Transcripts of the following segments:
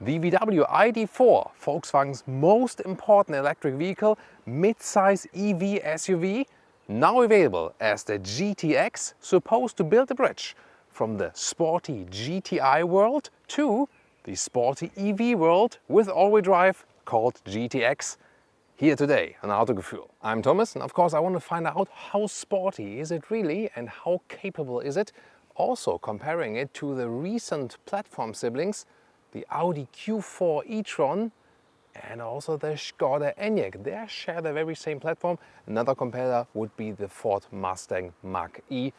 The VW ID.4, Volkswagen's most important electric vehicle, mid-size EV SUV, now available as the GTX, supposed to build a bridge from the sporty GTI world to the sporty EV world with all-wheel drive called GTX. Here today on Autogefuehl. I'm Thomas, and of course I want to find out how sporty is it really and how capable is it. Also comparing it to the recent platform siblings, the Audi Q4 e-tron and also the Skoda Enyaq. They share the very same platform. Another competitor would be the Ford Mustang Mach-E.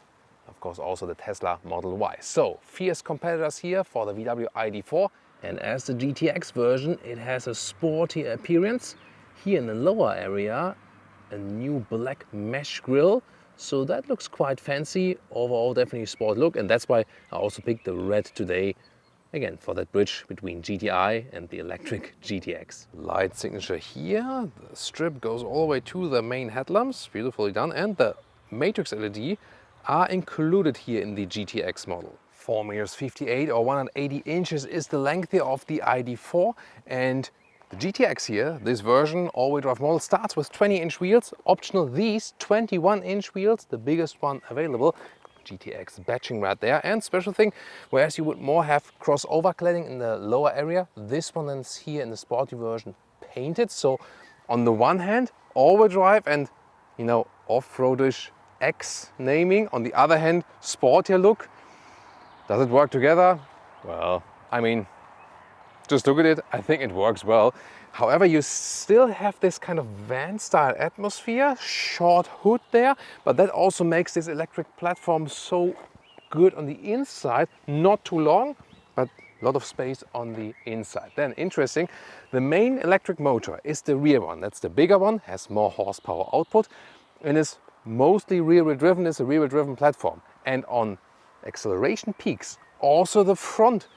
Of course also the Tesla Model Y. So fierce competitors here for the VW ID.4. And as the GTX version, it has a sporty appearance. Here in the lower area, a new black mesh grille. So that looks quite fancy. Overall definitely sport look, and that's why I also picked the red today. Again, for that bridge between GTI and the electric GTX. Light signature here. The strip goes all the way to the main headlamps. Beautifully done. And the matrix LED are included here in the GTX model. 4.58 meters or 180 inches is the length here of the ID.4. And the GTX here, this version, all-wheel drive model, starts with 20-inch wheels. Optional these 21-inch wheels, the biggest one available. GTX batching right there. And special thing, whereas you would more have crossover cladding in the lower area, this one is here in the sporty version painted. So on the one hand, all-wheel drive and, you know, off-roadish X naming. On the other hand, sportier look. Does it work together? Well, I mean, just look at it, I think it works well. However, you still have this kind of van style atmosphere, short hood there, but that also makes this electric platform so good on the inside. Not too long, but a lot of space on the inside. Then interesting, the main electric motor is the rear one. That's the bigger one, has more horsepower output and is mostly rear-wheel driven, is a rear-wheel driven platform. And on acceleration peaks, also the front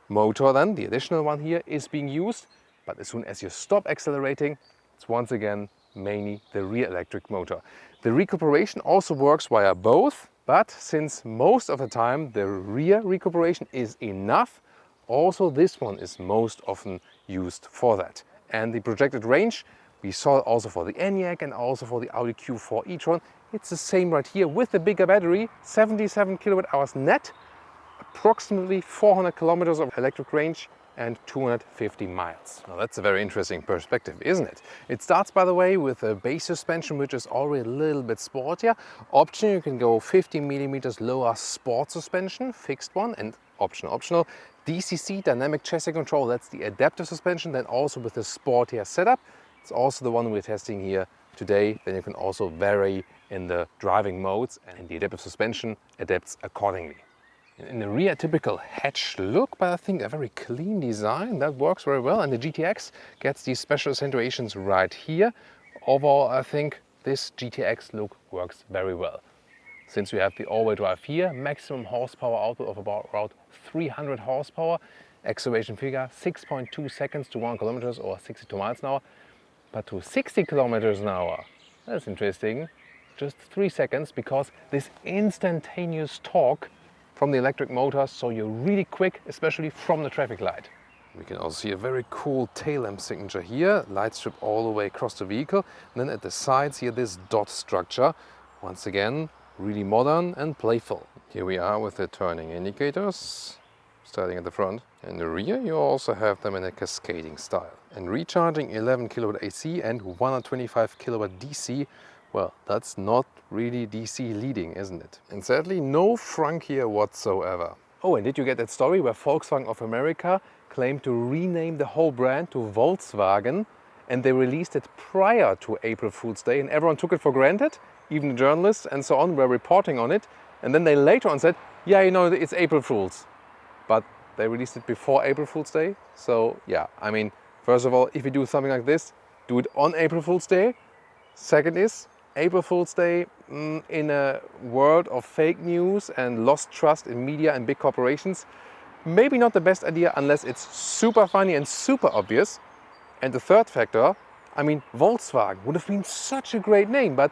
motor then, the additional one here, is being used. But as soon as you stop accelerating, it's once again mainly the rear electric motor. The recuperation also works via both, but since most of the time the rear recuperation is enough, also this one is most often used for that. And the projected range, we saw also for the Enyaq and also for the Audi Q4 e-tron, it's the same right here with the bigger battery, 77 kilowatt hours net, approximately 400 kilometers of electric range and 250 miles. Now that's a very interesting perspective, isn't it? It starts, by the way, with a base suspension, which is already a little bit sportier. Option, you can go 50 millimeters lower sport suspension, fixed one, and optional. DCC, dynamic chassis control, that's the adaptive suspension, then also with the sportier setup. It's also the one we're testing here today. Then you can also vary in the driving modes, and the adaptive suspension adapts accordingly. In the rear, typical hatch look, but I think a very clean design. That works very well. And the GTX gets these special accentuations right here. Overall, I think this GTX look works very well. Since we have the all-wheel drive here, maximum horsepower output of about 300 horsepower. Acceleration figure, 6.2 seconds to 1 kilometers or 62 miles an hour. But to 60 kilometers an hour, that's interesting. Just 3 seconds, because this instantaneous torque from the electric motor, so you're really quick, especially from the traffic light. We can also see a very cool tail lamp signature here, light strip all the way across the vehicle. And then at the sides here, this dot structure. Once again, really modern and playful. Here we are with the turning indicators, starting at the front. In the rear, you also have them in a cascading style. And recharging 11 kilowatt AC and 125 kilowatt DC. Well, that's not really DC leading, isn't it? And sadly, no frunk here whatsoever. Oh, and did you get that story where Volkswagen of America claimed to rename the whole brand to Volkswagen, and they released it prior to April Fool's Day, and everyone took it for granted, even the journalists and so on were reporting on it, and then they later on said, yeah, you know, it's April Fool's. But they released it before April Fool's Day. So yeah, I mean, first of all, if you do something like this, do it on April Fool's Day. Second is, April Fool's Day in a world of fake news and lost trust in media and big corporations, maybe not the best idea unless it's super funny and super obvious. And the third factor, I mean, Volkswagen would have been such a great name, but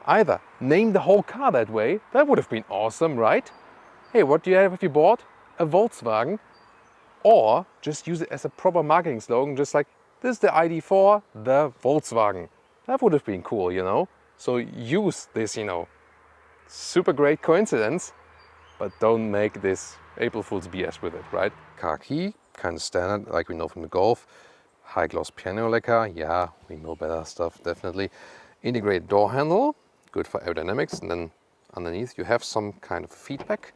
either name the whole car that way, that would have been awesome, right? Hey, what do you have if you bought a Volkswagen? Or just use it as a proper marketing slogan, just like, this is the ID4, the Volkswagen. That would have been cool, you know? So use this, you know, super great coincidence, but don't make this April Fool's BS with it, right? Car key, kind of standard, like we know from the Golf. High gloss piano lacquer, yeah, we know better stuff, definitely. Integrated door handle, good for aerodynamics. And then underneath you have some kind of feedback.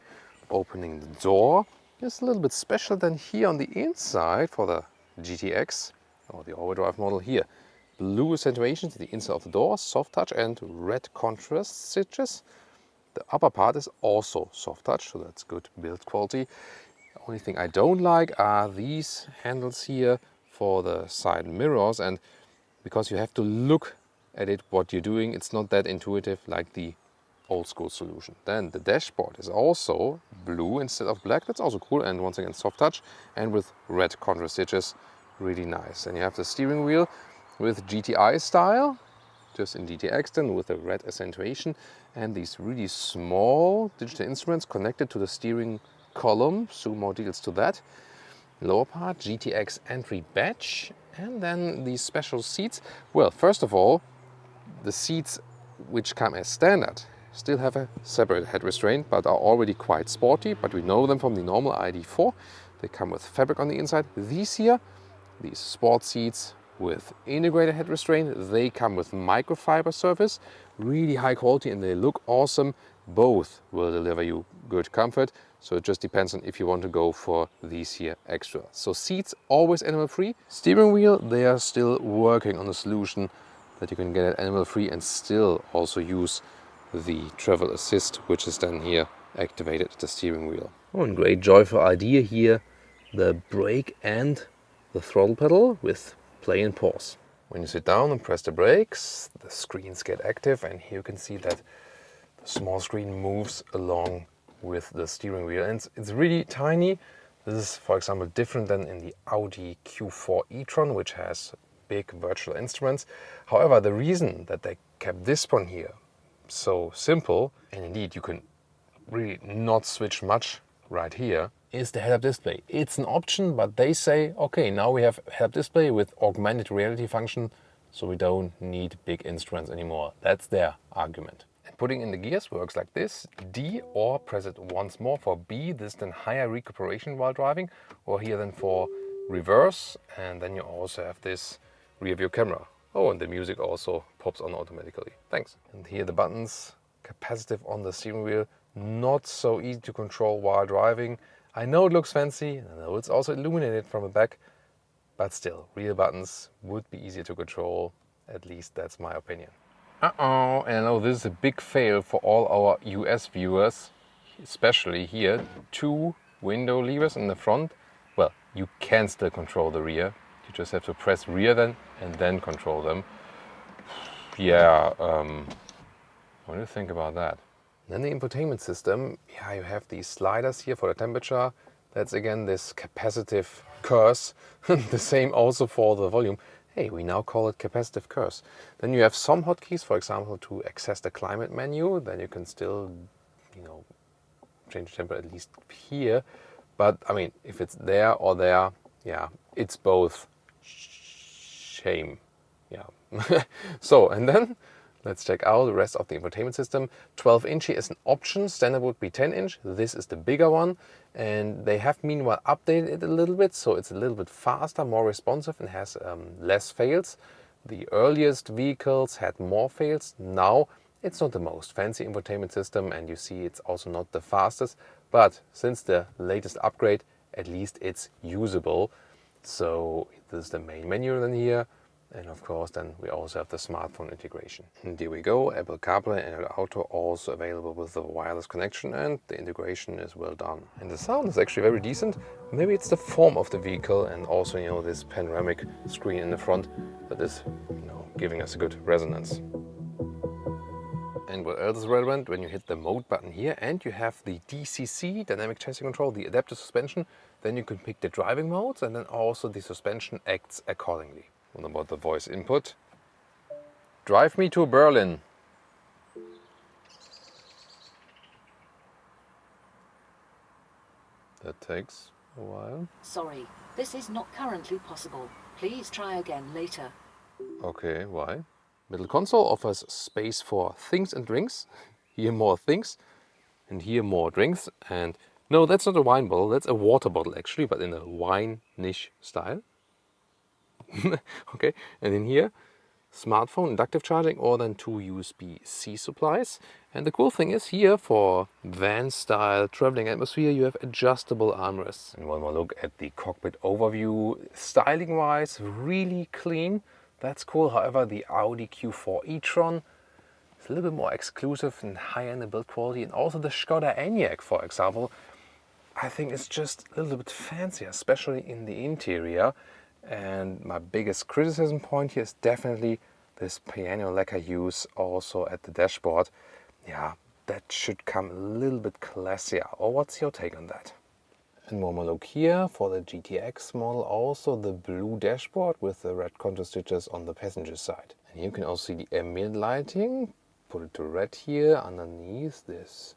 Opening the door is a little bit special than here on the inside for the GTX or the all-wheel drive model here. Blue accentuation to the inside of the door, soft touch, and red contrast stitches. The upper part is also soft touch, so that's good build quality. The only thing I don't like are these handles here for the side mirrors, and because you have to look at it what you're doing, it's not that intuitive like the old school solution. Then the dashboard is also blue instead of black. That's also cool, and once again soft touch and with red contrast stitches, really nice. And you have the steering wheel with GTI style, just in GTX then, with a red accentuation, and these really small digital instruments connected to the steering column. Soon more details to that. Lower part, GTX entry badge, and then these special seats. Well, first of all, the seats which come as standard still have a separate head restraint, but are already quite sporty, but we know them from the normal ID4. They come with fabric on the inside. These here, these sport seats with integrated head restraint, they come with microfiber surface, really high quality, and they look awesome. Both will deliver you good comfort, so it just depends on if you want to go for these here extra. So seats always animal free. Steering wheel, they are still working on a solution that you can get it animal free and still also use the travel assist, which is then here activated at the steering wheel. Oh, and great joyful idea here, the brake and the throttle pedal with play and pause. When you sit down and press the brakes, the screens get active, and here you can see that the small screen moves along with the steering wheel, and it's really tiny. This is, for example, different than in the Audi Q4 e-tron, which has big virtual instruments. However, the reason that they kept this one here so simple, and indeed you can really not switch much right here, is the head-up display. It's an option, but they say, okay, now we have head-up display with augmented reality function, so we don't need big instruments anymore. That's their argument. And putting in the gears works like this: D, or press it once more for B. This is then higher recuperation while driving, or here then for reverse, and then you also have this rear view camera. Oh, and the music also pops on automatically. Thanks. And here the buttons, capacitive on the steering wheel, not so easy to control while driving. I know it looks fancy, I know it's also illuminated from the back, but still, real buttons would be easier to control. At least that's my opinion. And I know this is a big fail for all our US viewers, especially here. 2 window levers in the front. Well, you can still control the rear. You just have to press rear then and then control them. Yeah, what do you think about that? Then the infotainment system, yeah, you have these sliders here for the temperature. That's again this capacitive curse. The same also for the volume. Hey, we now call it capacitive curse. Then you have some hotkeys, for example, to access the climate menu. Then you can still, you know, change the temperature at least here. But I mean, if it's there or there, yeah, it's both. Shame. Yeah. So, and then let's check out the rest of the infotainment system. 12-inch is an option. Standard would be 10-inch. This is the bigger one. And they have meanwhile updated it a little bit, so it's a little bit faster, more responsive, and has less fails. The earliest vehicles had more fails. Now it's not the most fancy infotainment system, and you see it's also not the fastest. But since the latest upgrade, at least it's usable. So this is the main menu then here. And of course, then we also have the smartphone integration. And here we go, Apple CarPlay and Android Auto also available with the wireless connection, and the integration is well done. And the sound is actually very decent. Maybe it's the form of the vehicle and also, you know, this panoramic screen in the front that is, you know, giving us a good resonance. And what else is relevant? When you hit the mode button here and you have the DCC, dynamic chassis control, the adaptive suspension, then you can pick the driving modes, and then also the suspension acts accordingly. What about the voice input? Drive me to Berlin. That takes a while. Sorry, this is not currently possible. Please try again later. Okay, why? Middle console offers space for things and drinks. Here more things and here more drinks. And no, that's not a wine bottle, that's a water bottle actually, but in a wine niche style. Okay, and in here, smartphone, inductive charging, or then 2 USB-C supplies. And the cool thing is here for van style traveling atmosphere, you have adjustable armrests. And one more look at the cockpit overview. Styling wise, really clean. That's cool. However, the Audi Q4 e-tron is a little bit more exclusive and higher in the build quality. And also the Skoda Enyaq, for example, I think it's just a little bit fancier, especially in the interior. And my biggest criticism point here is definitely this piano lacquer use also at the dashboard. Yeah, that should come a little bit classier. Or what's your take on that? And one more look here for the GTX model, also the blue dashboard with the red contrast stitches on the passenger side. And here you can also see the ambient lighting. Put it to red here underneath this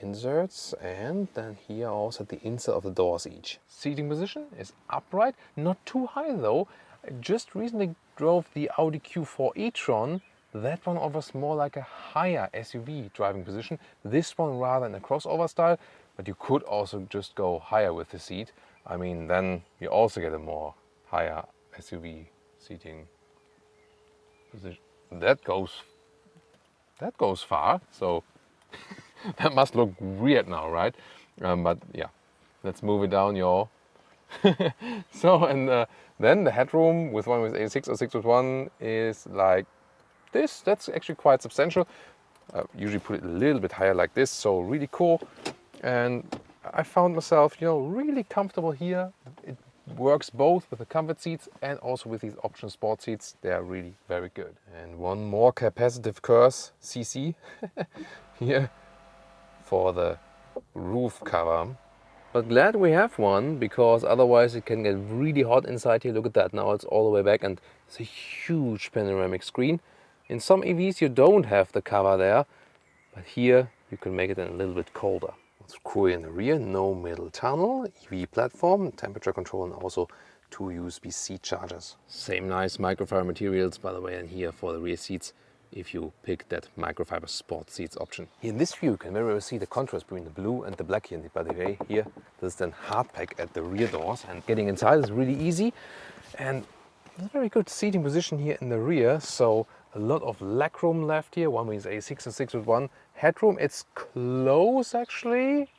inserts, and then here also at the inside of the doors each. Seating position is upright, not too high though. I just recently drove the Audi Q4 e-tron. That one offers more like a higher SUV driving position. This one rather in a crossover style, but you could also just go higher with the seat. I mean, then you also get a more higher SUV seating position. That goes far, so that must look weird now, right? But yeah, let's move it down, y'all. So, and then the headroom with one with 86 or 6 with 1 is like this. That's actually quite substantial. Usually put it a little bit higher like this, so really cool. And I found myself, really comfortable here. It works both with the comfort seats and also with these optional sport seats. They are really very good. And one more capacitive curse, CC, here for the roof cover. But glad we have one, because otherwise it can get really hot inside here. Look at that, now it's all the way back and it's a huge panoramic screen. In some EVs you don't have the cover there, but here you can make it a little bit colder. What's cool in the rear, no middle tunnel, EV platform, temperature control, and also 2 USB-C chargers. Same nice microfiber materials, by the way, and here for the rear seats, if you pick that microfiber sport seats option. Here in this view, you can very well see the contrast between the blue and the black here. By the way, here, this is then hardpack at the rear doors, and getting inside is really easy. And there's a very good seating position here in the rear, so a lot of legroom left here. One means A6 and 6 with 1. Headroom, it's close actually.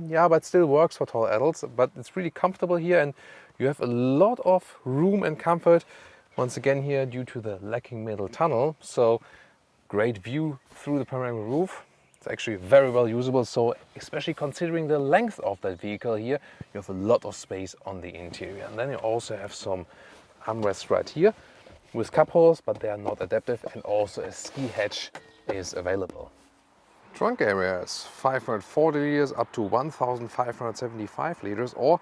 Yeah, but still works for tall adults. But it's really comfortable here, and you have a lot of room and comfort. Once again here, due to the lacking middle tunnel. So great view through the panoramic roof. It's actually very well usable. So especially considering the length of that vehicle here, you have a lot of space on the interior. And then you also have some armrests right here with cup holders, but they are not adaptive, and also a ski hatch is available. Trunk area is 540 liters up to 1,575 liters, or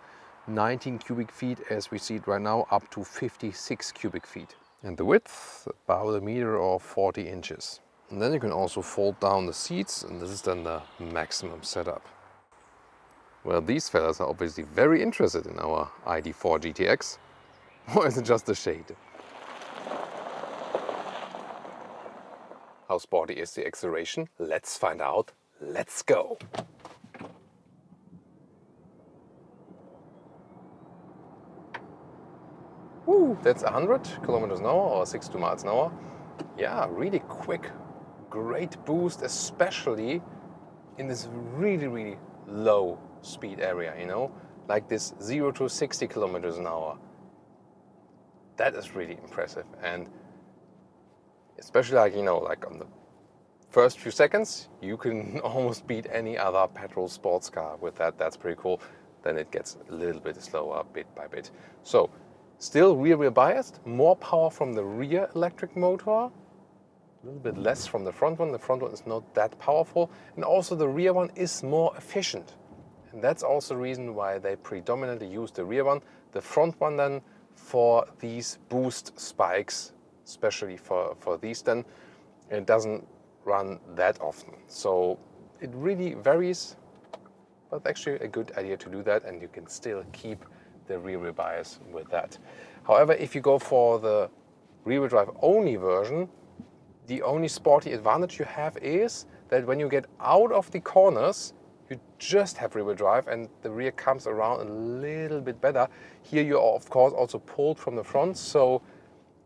19 cubic feet as we see it right now, up to 56 cubic feet. And the width, about 1 meter or 40 inches. And then you can also fold down the seats, and this is then the maximum setup. Well, these fellas are obviously very interested in our ID.4 GTX. Or is it just a shade? How sporty is the acceleration? Let's find out. Let's go. Woo, that's 100 kilometers an hour or 62 miles an hour. Yeah, really quick, great boost, especially in this really, really low speed area, like this 0 to 60 kilometers an hour. That is really impressive. And especially like on the first few seconds, you can almost beat any other petrol sports car with that. That's pretty cool. Then it gets a little bit slower bit by bit. So still rear-wheel biased, more power from the rear electric motor, a little bit less from the front one. The front one is not that powerful, and also the rear one is more efficient. And that's also the reason why they predominantly use the rear one. The front one then for these boost spikes, especially for these then, it doesn't run that often. So it really varies but actually a good idea to do that, and you can still keep the rear-wheel bias with that. However, if you go for the rear-wheel drive only version, the only sporty advantage you have is that when you get out of the corners, you just have rear-wheel drive and the rear comes around a little bit better. Here you are of course also pulled from the front, so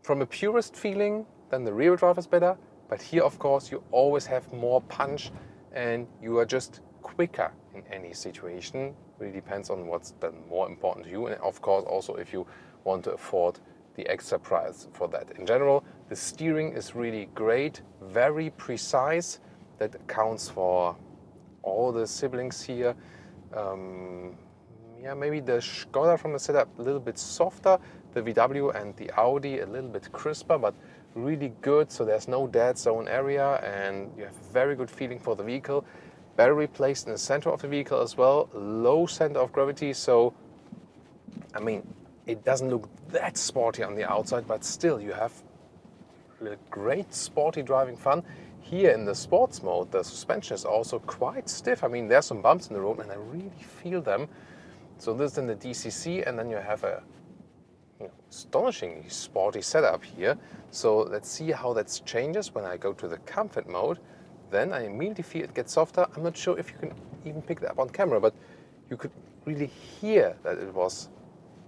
from a purist feeling, then the rear-wheel drive is better. But here of course you always have more punch and you are just quicker in any situation. Really depends on what's then more important to you, and of course also if you want to afford the extra price for that. In general, the steering is really great, very precise. That accounts for all the siblings here. Yeah, maybe the Skoda from the setup a little bit softer, the VW and the Audi a little bit crisper, but really good. So there's no dead zone area and you have a very good feeling for the vehicle. Battery placed in the center of the vehicle as well, low center of gravity. So, I mean, it doesn't look that sporty on the outside, but still you have great sporty driving fun. Here in the sports mode, the suspension is also quite stiff. I mean, there's some bumps in the road and I really feel them. So this is in the DCC, and then you have a astonishingly sporty setup here. So let's see how that changes when I go to the comfort mode. Then I immediately feel it gets softer. I'm not sure if you can even pick that up on camera, but you could really hear that it was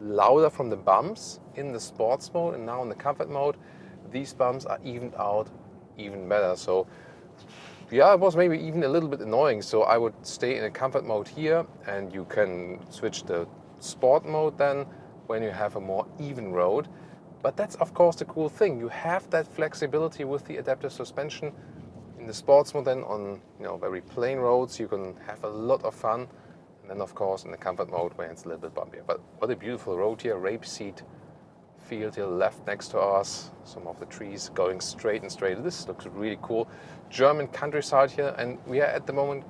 louder from the bumps in the sports mode, and now in the comfort mode, these bumps are evened out even better. So yeah, it was maybe even a little bit annoying. So I would stay in a comfort mode here, and you can switch the sport mode then when you have a more even road. But that's of course the cool thing. You have that flexibility with the adaptive suspension. In the sports mode then on very plain roads, you can have a lot of fun. And then of course in the comfort mode when it's a little bit bumpier. But what a beautiful road here, rapeseed field here left next to us, some of the trees going straight and straight. This looks really cool. German countryside here, and we are at the moment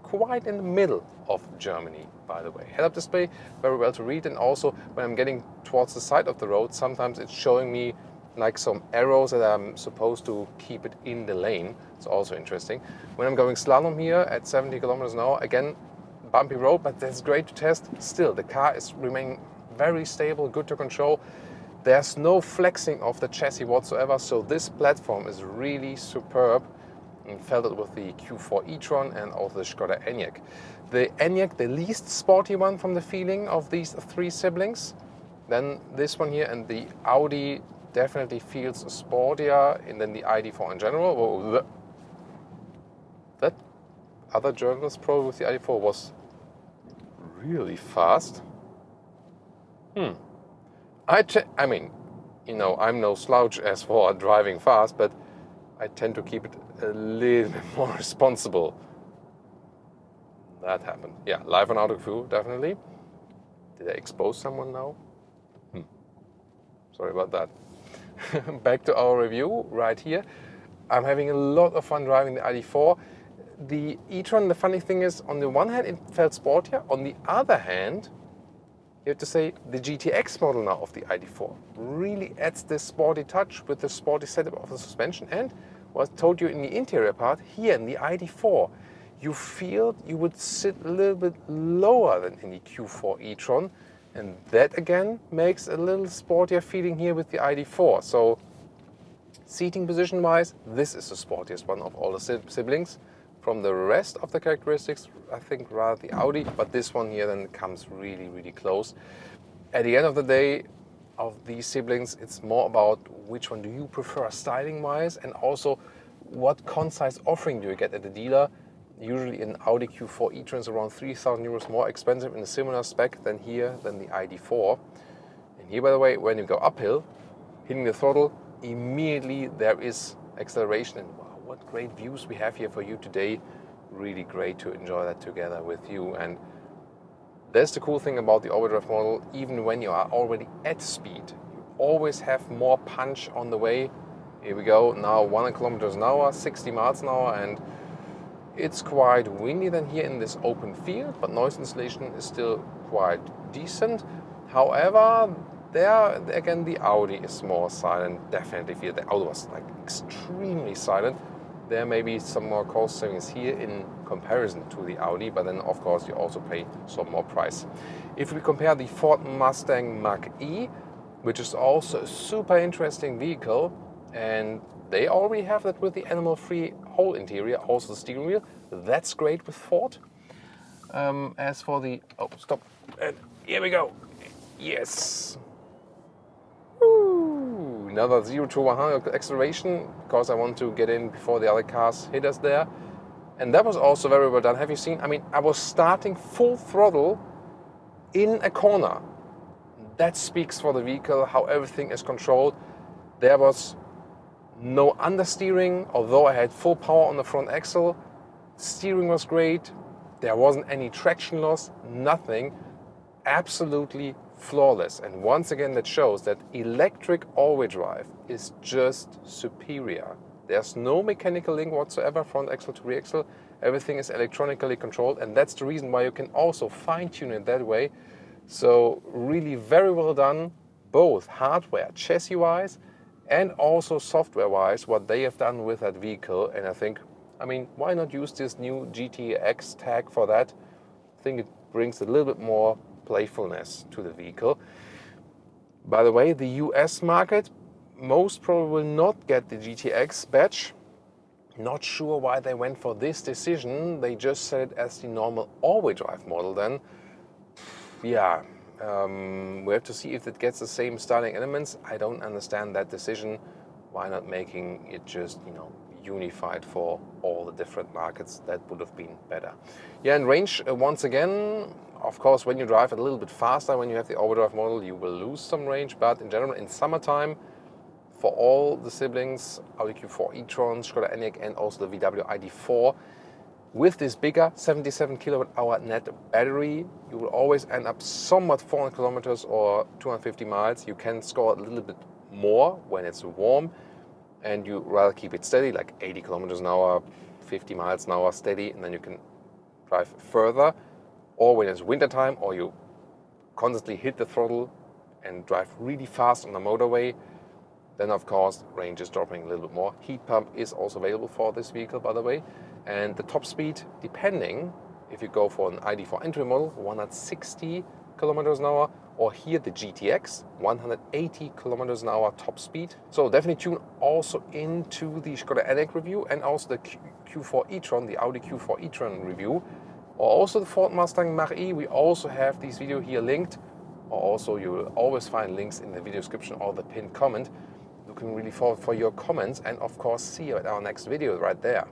quite in the middle of Germany, by the way. Head-up display, very well to read, and also when I'm getting towards the side of the road, sometimes it's showing me like some arrows that I'm supposed to keep it in the lane. It's also interesting. When I'm going slalom here at 70 kilometers an hour, again, bumpy road, but that's great to test. Still, the car is remaining very stable, good to control. There's no flexing of the chassis whatsoever, so this platform is really superb. And felt it with the Q4 e-tron and also the Skoda Enyaq. The Enyaq, the least sporty one from the feeling of these three siblings. Then this one here, and the Audi definitely feels sportier, and then the ID4 in general. Whoa, that other journalist probably with the ID4 was really fast. I mean, I'm no slouch as for driving fast, but I tend to keep it a little bit more responsible. That happened. Yeah, live on Autogefuehl, definitely. Did I expose someone now? Sorry about that. Back to our review right here. I'm having a lot of fun driving the ID4. The e-tron, the funny thing is, on the one hand, it felt sportier. On the other hand, you have to say the GTX model now of the ID4 really adds this sporty touch with the sporty setup of the suspension. And what I told you in the interior part, here in the ID4, you feel you would sit a little bit lower than in the Q4 e-tron. And that again makes a little sportier feeling here with the ID4. So seating position wise, this is the sportiest one of all the siblings. From the rest of the characteristics, I think rather the Audi, but this one here then comes really, really close. At the end of the day, of these siblings, it's more about which one do you prefer styling-wise, and also what concise offering do you get at the dealer. Usually an Audi Q4 e-tron is around 3,000 euros more expensive in a similar spec than the ID4. And here, by the way, when you go uphill, hitting the throttle, immediately there is acceleration, and wow, what great views we have here for you today. Really great to enjoy that together with you. And that's the cool thing about the overdrive model. Even when you are already at speed, you always have more punch on the way. Here we go, now 100 kilometers an hour, 60 miles an hour, and it's quite windy than here in this open field, but noise insulation is still quite decent. However, there again the Audi is more silent. Definitely feel the Audi was like extremely silent. There may be some more cost savings here in comparison to the Audi, but then of course you also pay some more price. If we compare the Ford Mustang Mach-E, which is also a super interesting vehicle, and they already have that with the animal-free whole interior, also the steering wheel. That's great with Ford. As for the, oh, stop, and here we go. Yes. Woo. Another 0 to 100 acceleration, because I want to get in before the other cars hit us there. And that was also very well done. Have you seen? I mean, I was starting full throttle in a corner. That speaks for the vehicle, how everything is controlled. There was no understeering, although I had full power on the front axle. Steering was great. There wasn't any traction loss, nothing. Absolutely flawless. And once again, that shows that electric all-wheel drive is just superior. There's no mechanical link whatsoever, front axle to rear axle. Everything is electronically controlled, and that's the reason why you can also fine-tune it that way. So really very well done, both hardware, chassis-wise, and also software-wise, what they have done with that vehicle. And I think, I mean, why not use this new GTX tag for that? I think it brings a little bit more playfulness to the vehicle. By the way, the US market most probably will not get the GTX badge. Not sure why they went for this decision. They just set it as the normal all-wheel drive model then. Yeah, we have to see if it gets the same styling elements. I don't understand that decision. Why not making it just, you know, unified for all the different markets? That would have been better. Yeah, and range, once again, of course, when you drive it a little bit faster, when you have the all-wheel drive model, you will lose some range. But in general, in summertime, for all the siblings, Audi Q4 e-tron, Skoda Enyaq, and also the VW ID.4, with this bigger 77 kilowatt-hour net battery, you will always end up somewhat 400 kilometers or 250 miles. You can score a little bit more when it's warm, and you rather keep it steady, like 80 kilometers an hour, 50 miles an hour steady, and then you can drive further. Or when it's wintertime, or you constantly hit the throttle and drive really fast on the motorway, then of course range is dropping a little bit more. Heat pump is also available for this vehicle, by the way. And the top speed, depending if you go for an ID.4 entry model, 160 kilometers an hour, or here the GTX, 180 kilometers an hour top speed. So definitely tune also into the Skoda Enyaq review, and also the Q4 e-tron, the Audi Q4 e-tron review, or also the Ford Mustang Mach-E. We also have this video here linked, or also you will always find links in the video description or the pinned comment. Looking really forward for your comments, and of course see you at our next video right there.